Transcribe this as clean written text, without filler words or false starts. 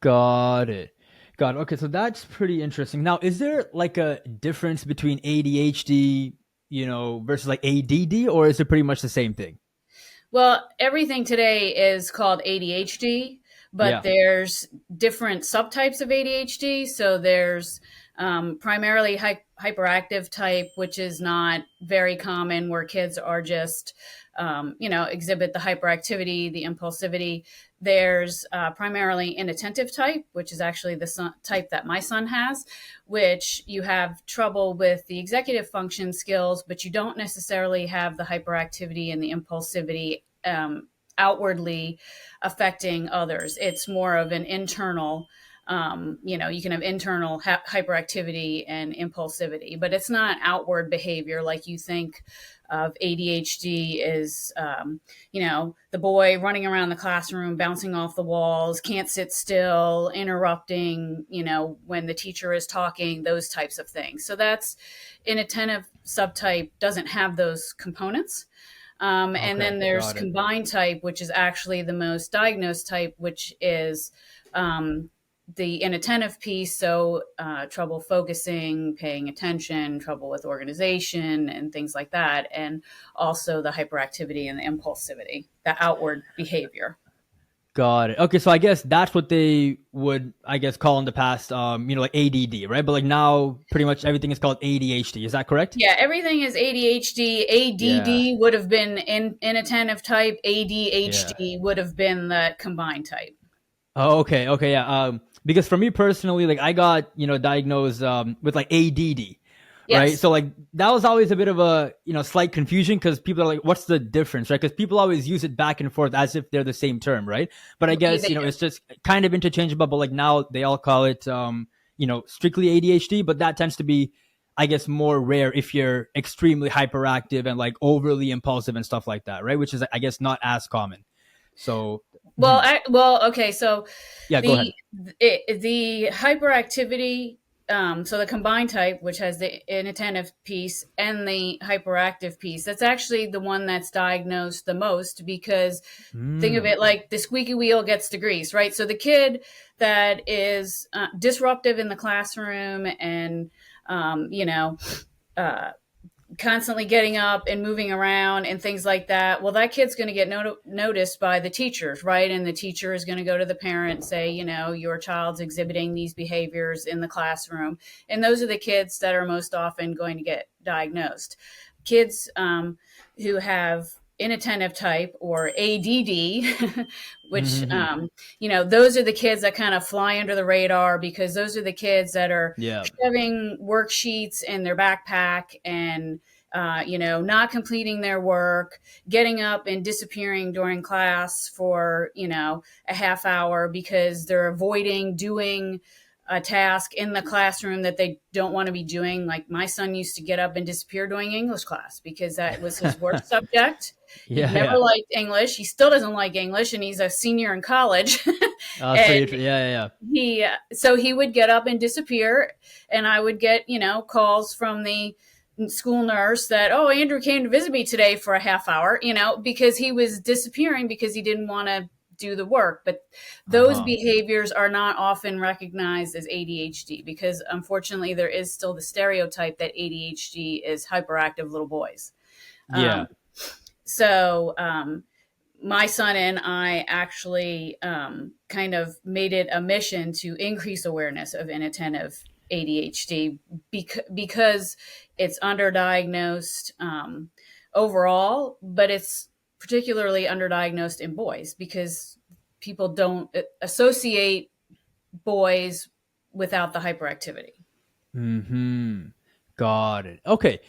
Got it. Got it. Okay, so that's pretty interesting. Now, is there like a difference between ADHD, versus like ADD, or is it pretty much the same thing? Well, everything today is called ADHD, but Yeah. there's different subtypes of ADHD. So there's primarily hyperactive type, which is not very common, where kids are just, exhibit the hyperactivity, the impulsivity. There's primarily inattentive type, which is actually the type that my son has, which you have trouble with the executive function skills, but you don't necessarily have the hyperactivity and the impulsivity outwardly affecting others. It's more of an internal, you can have internal hyperactivity and impulsivity, but it's not outward behavior like you think of ADHD is, the boy running around the classroom, bouncing off the walls, can't sit still, interrupting, when the teacher is talking, those types of things. So that's inattentive subtype doesn't have those components. And Okay. then there's Got it. combined type, which is actually the most diagnosed type, which is the inattentive piece. So, trouble focusing, paying attention, trouble with organization, and things like that. And also the hyperactivity and the impulsivity, the outward behavior. Got it. Okay, so I guess that's what they would, I guess, call in the past, like ADD, right? But like now, pretty much everything is called ADHD. Is that correct? Yeah, everything is ADHD. Yeah. ADD would have been inattentive type. Yeah. ADHD would have been the combined type. Oh, okay. Okay. Yeah. Because for me personally, like I got, diagnosed with like ADD, right? Yes. So like that was always a bit of a, slight confusion because people are like, what's the difference, right? Because people always use it back and forth as if they're the same term, right? But I They guess, do. it's just kind of interchangeable, but like now they all call it, strictly ADHD, but that tends to be, I guess, more rare if you're extremely hyperactive and like overly impulsive and stuff like that, right? Which is, I guess, not as common. So, Well, okay. So yeah, go the ahead. the hyperactivity, so the combined type, which has the inattentive piece and the hyperactive piece, that's actually the one that's diagnosed the most because think of Mm. it like the squeaky wheel gets the grease, right? So the kid that is disruptive in the classroom and uh, constantly getting up and moving around and things like that, well, that kid's going to get noticed by the teachers, right? And the teacher is going to go to the parent and say, your child's exhibiting these behaviors in the classroom. And those are the kids that are most often going to get diagnosed. Kids who have inattentive type or ADD, which, Mm-hmm. those are the kids that kind of fly under the radar because those are the kids that are Yeah. shoving worksheets in their backpack and not completing their work, getting up and disappearing during class for, a half hour because they're avoiding doing a task in the classroom that they don't want to be doing. Like my son used to get up and disappear during English class because that was his worst subject. He Yeah, never yeah. liked English. He still doesn't like English, and he's a senior in college. That's And pretty yeah, yeah, he would get up and disappear, and I would get calls from the school nurse that, oh, Andrew came to visit me today for a half hour, because he was disappearing because he didn't want to do the work. But yeah. those Uh-huh. behaviors are not often recognized as ADHD because unfortunately there is still the stereotype that ADHD is hyperactive little boys. Yeah. um, so my son and I actually kind of made it a mission to increase awareness of inattentive ADHD because it's underdiagnosed overall, but it's particularly underdiagnosed in boys because people don't associate boys without the hyperactivity. Mm-hmm. Got it. Okay.